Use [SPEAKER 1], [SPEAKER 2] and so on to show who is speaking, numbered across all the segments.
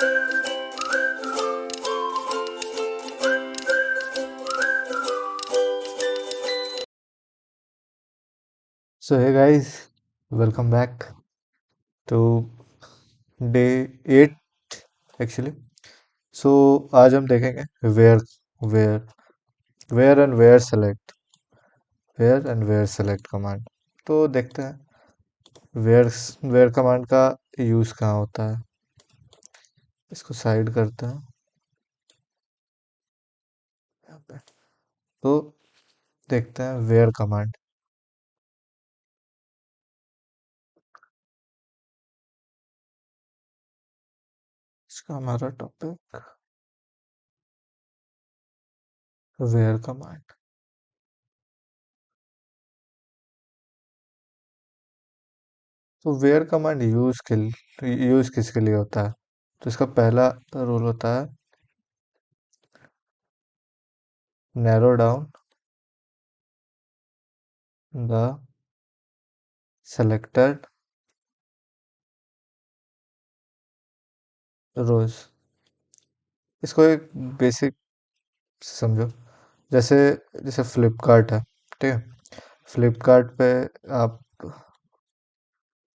[SPEAKER 1] So hey guys, welcome back to day 8 actually. So आज हम देखेंगे where where and where select command. तो देखते हैं where कमांड का यूज़ कहाँ होता है। इसको साइड करते हैं यहाँ पे। तो देखते हैं where कमांड। इसका हमारा टॉपिक where कमांड। तो where कमांड यूज़ किसके लिए होता है? तो इसका पहला रूल होता है नैरो डाउन द selected रोज। इसको एक बेसिक समझो। जैसे जैसे फ्लिपकार्ट है, ठीक है। फ्लिपकार्ट पे आप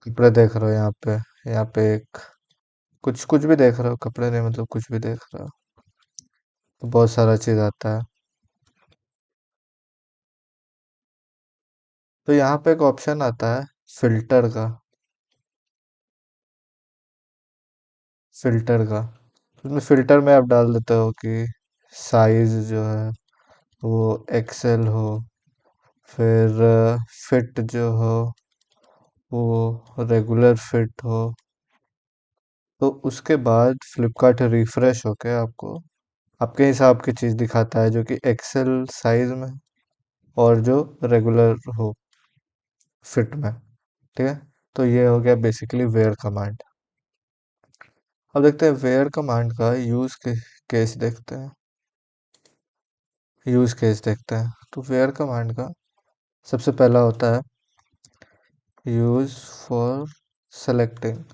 [SPEAKER 1] कपड़े देख रहे हो, यहाँ पे एक कुछ कुछ भी देख रहे हो, कपड़े नहीं मतलब कुछ भी देख रहे हो, तो बहुत सारा चीज आता है। तो यहाँ पे एक ऑप्शन आता है फिल्टर का। फिल्टर का उसमें फिल्टर में आप डाल देते हो कि साइज जो है वो एक्सेल हो, फिर फिट जो हो वो रेगुलर फिट हो। तो उसके बाद फ्लिपकार्ट रिफ्रेश होके आपको आपके हिसाब की चीज़ दिखाता है जो कि एक्सेल साइज में और जो रेगुलर हो फिट में, ठीक है। तो ये हो गया बेसिकली वेयर कमांड। अब देखते हैं वेयर कमांड का केस देखते हैं। यूज केस देखते हैं। तो वेयर कमांड का सबसे पहला होता है यूज फॉर सेलेक्टिंग,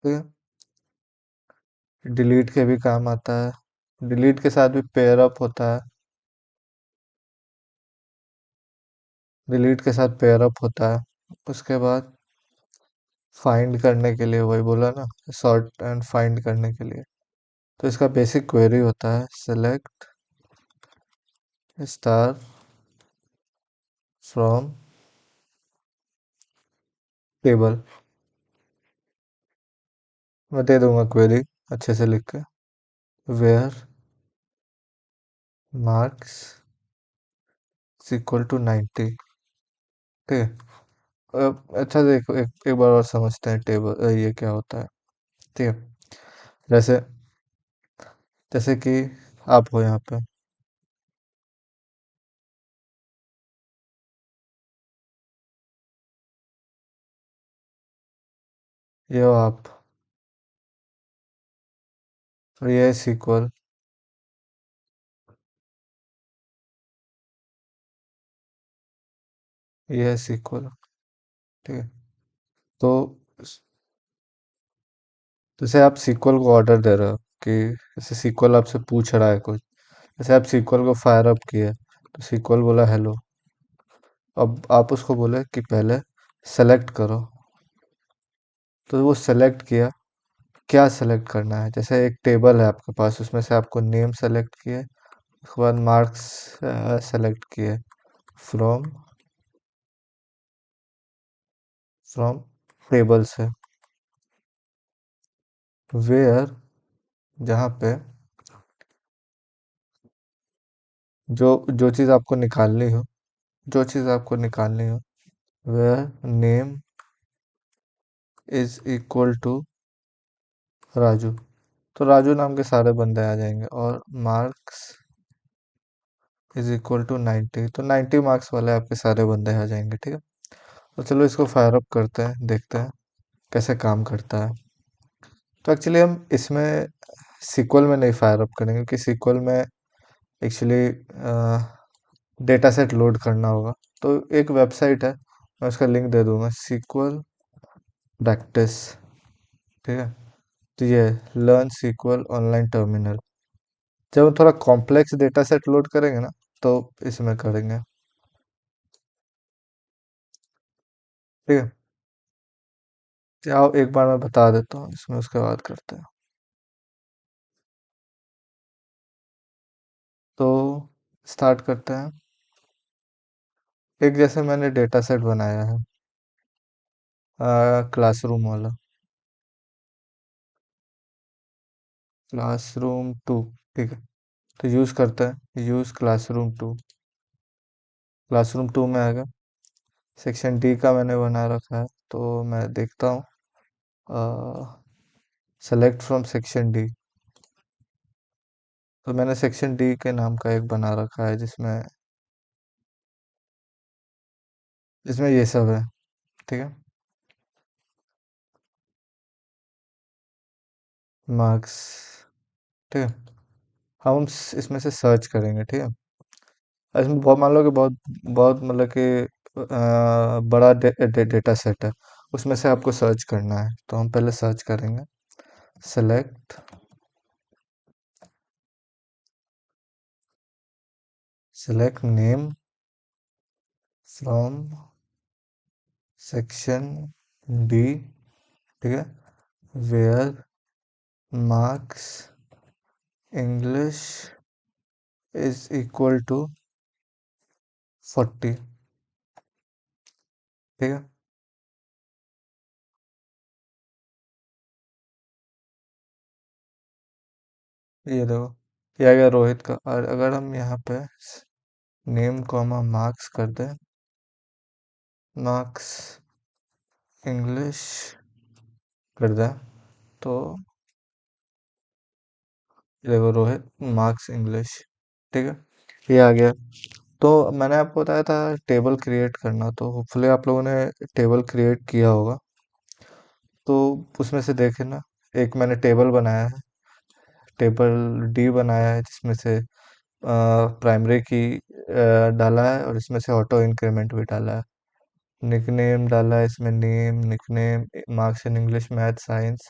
[SPEAKER 1] ठीक है। डिलीट के भी काम आता है, डिलीट के साथ भी पेयर अप होता है। डिलीट के साथ पेयर अप होता है। उसके बाद फाइंड करने के लिए, वही बोला ना, सॉर्ट एंड फाइंड करने के लिए। तो इसका बेसिक क्वेरी होता है सेलेक्ट स्टार फ्रॉम टेबल। मैं दे दूंगा क्वेरी अच्छे से लिख के, वेयर मार्क्स इक्वल टू 90, ठीक है। अच्छा देखो, एक बार और समझते हैं टेबल ये क्या होता है, ठीक है। जैसे जैसे कि आप हो यहाँ पे, ये हो आप, और ये है सीक्वल, ये है सीक्वल, ठीक है। तो जैसे आप सीक्वल को ऑर्डर दे रहे हो कि जैसे सीक्वल आपसे पूछ रहा है कुछ, जैसे आप सीक्वल को फायर अप किए तो सीक्वल बोला हेलो। अब आप उसको बोले कि पहले सेलेक्ट करो, तो वो सेलेक्ट किया। क्या सेलेक्ट करना है? जैसे एक टेबल है आपके पास, उसमें से आपको नेम सेलेक्ट किए, उसके बाद मार्क्स सेलेक्ट किए फ्रॉम फ्रॉम टेबल से। वेयर जहाँ पे जो चीज़ आपको निकालनी हो, जो चीज़ आपको निकालनी हो, where name is equal to Raju. तो राजू नाम के सारे बंदे आ जाएंगे, और मार्क्स इज इक्वल टू 90, तो 90 मार्क्स वाले आपके सारे बंदे आ जाएंगे, ठीक है। तो चलो इसको फायर अप करते हैं, देखते हैं कैसे काम करता है। तो एक्चुअली हम इसमें सीक्वल में नहीं फायर अप करेंगे, क्योंकि सीक्वल में एक्चुअली डेटा सेट लोड करना होगा। तो एक वेबसाइट है, मैं उसका लिंक दे दूंगा, सीक्वल प्रैक्टिस ठीक है। तो ये लर्न सीक्वल ऑनलाइन टर्मिनल। जब हम थोड़ा कॉम्प्लेक्स डेटा सेट लोड करेंगे ना, तो इसमें करेंगे। ठीक है। तो आओ एक बार मैं बता देता हूँ इसमें, उसके बाद करते हैं। तो स्टार्ट करते हैं। एक जैसे मैंने डेटा सेट बनाया है, क्लासरूम वाला। Classroom two. ठीक है। तो यूज़ करते हैं, use classroom two. Classroom two में आएगा। सेक्शन डी का मैंने बना रखा है, तो मैं देखता हूँ। Select from section D. तो मैंने सेक्शन डी के नाम का एक बना रखा है, जिसमें जिसमें ये सब है। ठीक है। मार्क्स। ठीक है। हम इसमें से सर्च करेंगे। ठीक है। और इसमें बहुत, मान लो कि बहुत बहुत मतलब कि बड़ा डेटा सेट है। उसमें से आपको सर्च करना है, तो हम पहले सर्च करेंगे। Select select name from section D. ठीक है। Where marks English is equal to 40। ठीक है। ये देखो, ये आ गया रोहित का। और अगर हम यहाँ पे नेम कॉमा मार्क्स कर दें, मार्क्स इंग्लिश कर दें, तो ये देखो रोहित मार्क्स इंग्लिश। ठीक है। ये आ गया। तो मैंने आपको बताया था टेबल क्रिएट करना, तो होपफुली आप लोगों ने टेबल क्रिएट किया होगा। तो उसमें से देखे ना, एक मैंने टेबल बनाया है, टेबल डी बनाया है, जिसमें से प्राइमरी की डाला है, और इसमें से ऑटो इंक्रीमेंट भी डाला है। निकनेम डाला है इसमें, name, nickname, marks in English, math, science,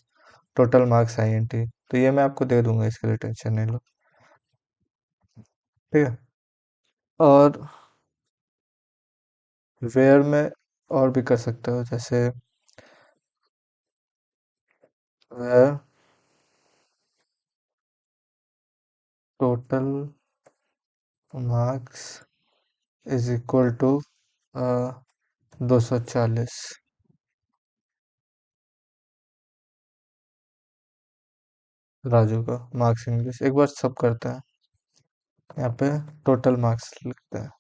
[SPEAKER 1] total marks INT. तो ये मैं आपको दे दूंगा, इसके लिए टेंशन नहीं लो। ठीक है। और वेयर में और भी कर सकते हो, जैसे where total marks is equal to 240। Raju का मार्क्स इंग्लिश, एक बार सब करते हैं। यहाँ पे टोटल मार्क्स लिखते हैं।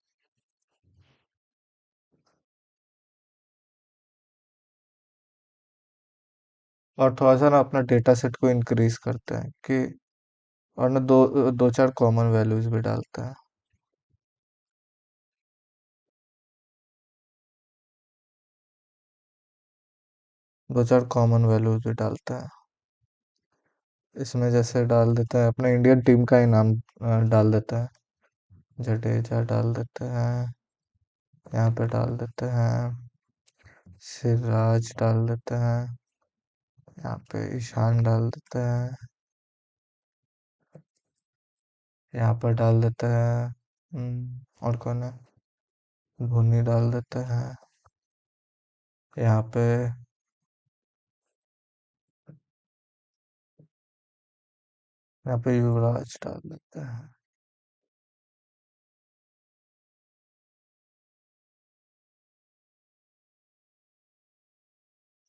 [SPEAKER 1] और थोड़ा सा ना अपना डेटा सेट को इंक्रीज करते हैं, कि और ना दो दो चार कॉमन वैल्यूज भी डालते हैं। दो चार कॉमन वैल्यूज भी डालते हैं। इसमें जैसे डाल देते हैं अपने इंडियन टीम का ही नाम, डाल देते हैं। जडेजा डाल देते हैं। यहाँ पे डाल देते हैं सिराज, डाल देते हैं। यहाँ पे ईशान डाल देते हैं। यहाँ पर डाल देते हैं। और कौन है, धोनी डाल देते हैं। यहाँ पे यहाँ पे युवराज डाल देते हैं।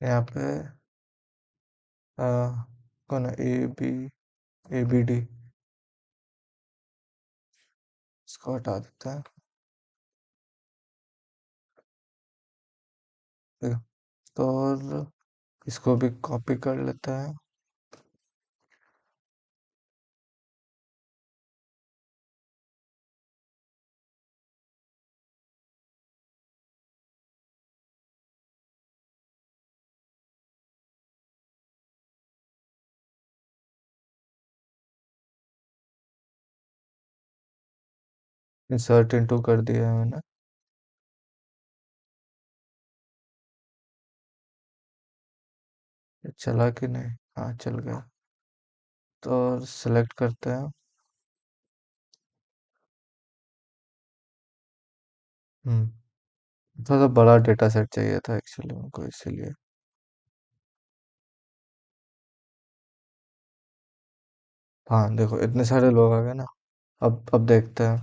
[SPEAKER 1] यहाँ पे आ, कौन है, ए बी डी, इसको हटा देते हैं। ठीक है। तो और इसको भी कॉपी कर लेते हैं। इंसर्ट इनटू कर दिया है मैंने। ये चला कि नहीं? हाँ चल गया। तो सिलेक्ट करते हैं। हम्म। थोड़ा सा बड़ा डेटा सेट चाहिए था एक्चुअली हमको, इसीलिए। हाँ देखो इतने सारे लोग आ गए ना। अब देखते हैं।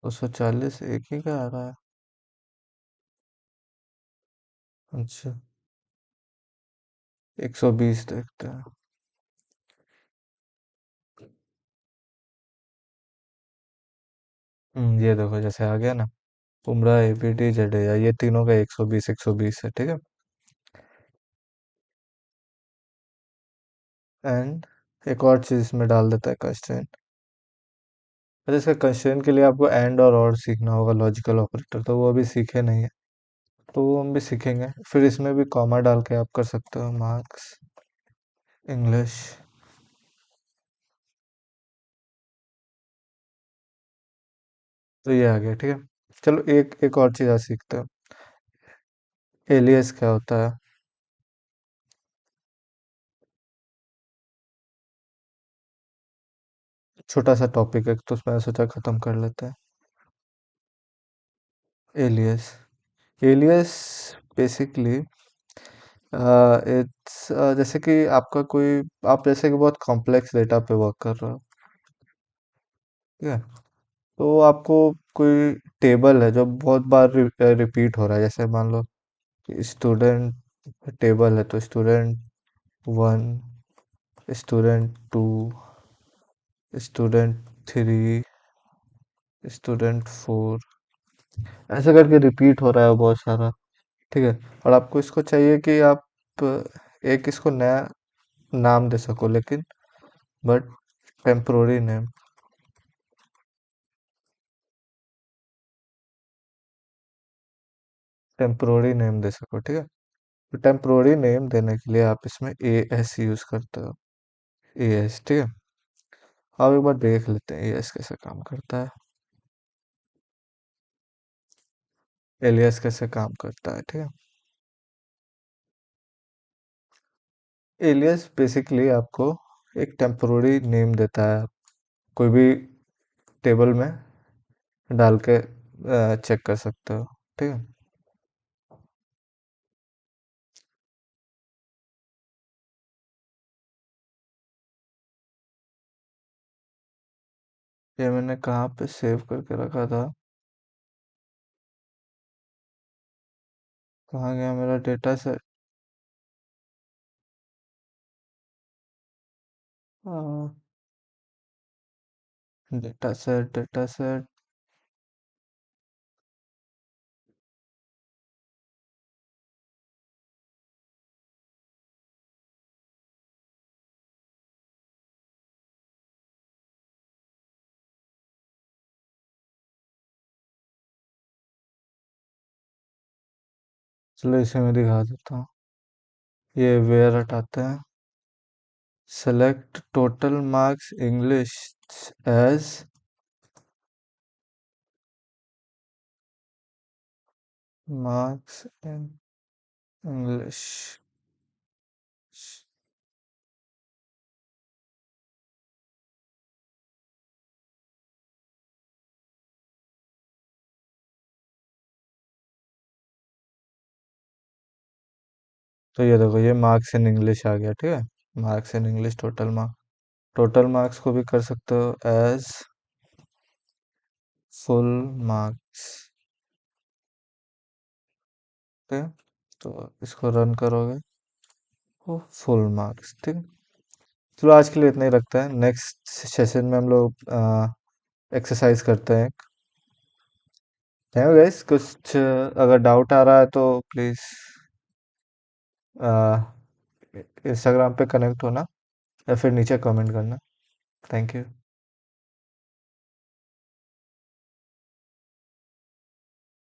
[SPEAKER 1] 240 एक ही का आ रहा है। अच्छा। 120 देखते हैं। ये देखो जैसे आ गया ना। बुमराह, एबीडी, जडेजा, ये तीनों का 120 120 है, ठीक है। एंड एक और चीज इसमें डाल देता है, कंस्ट्रेंट। अरे इसका कंस्ट्रेंट के लिए आपको एंड और सीखना होगा, लॉजिकल ऑपरेटर, तो वो अभी सीखे नहीं है। तो वो हम भी सीखेंगे, फिर इसमें भी कॉमा डाल के आप कर सकते हो, मार्क्स इंग्लिश। तो ये आ गया, ठीक है। चलो एक एक और चीज़ आज सीखते हैं। एलियस क्या होता है? छोटा सा टॉपिक है तो उसमें सोचा खत्म कर लेते हैं। एलियस। एलियस बेसिकली इट्स जैसे कि आपका कोई, आप जैसे कि बहुत कॉम्प्लेक्स डेटा पे वर्क कर रहे हो, ठीक है। तो आपको कोई टेबल है जो बहुत बार रिपीट हो रहा है, जैसे मान लो स्टूडेंट टेबल है, तो स्टूडेंट 1, स्टूडेंट 2, स्टूडेंट 3, स्टूडेंट 4, ऐसे करके रिपीट हो रहा है बहुत सारा, ठीक है। और आपको इसको चाहिए कि आप एक इसको नया नाम दे सको, लेकिन but temporary name, temporary name दे सको, ठीक है। तो टेम्पोररी नेम देने के लिए आप इसमें ए एस यूज करते हो। ए एस, ठीक है। अब एक बार देख लेते हैं ए एस कैसे काम करता है, एलियस कैसे काम करता है, ठीक है। एलियस बेसिकली आपको एक टेम्पोररी नेम देता है, कोई भी टेबल में डाल के चेक कर सकते हो, ठीक है। ये मैंने कहाँ पे सेव करके रखा था? कहाँ गया मेरा data set? Data set, data set. चलो इसे मैं दिखा देता हूँ। ये वेयर हटाते हैं। Select total marks English as marks in English. तो ये देखो ये मार्क्स इन इंग्लिश आ गया, ठीक है। Marks in English total marks. Total marks को भी कर सकते हो एज फुल मार्क्स, ठीक है। तो इसको रन करोगे, वो फुल मार्क्स, ठीक है। चलो आज के लिए इतना ही रखते हैं, नेक्स्ट सेशन में हम लोग एक्सरसाइज करते हैं। थैंक यू गाइस, कुछ अगर डाउट आ रहा है तो प्लीज़ इंस्टाग्राम पे कनेक्ट होना या फिर नीचे कमेंट करना। Thank you.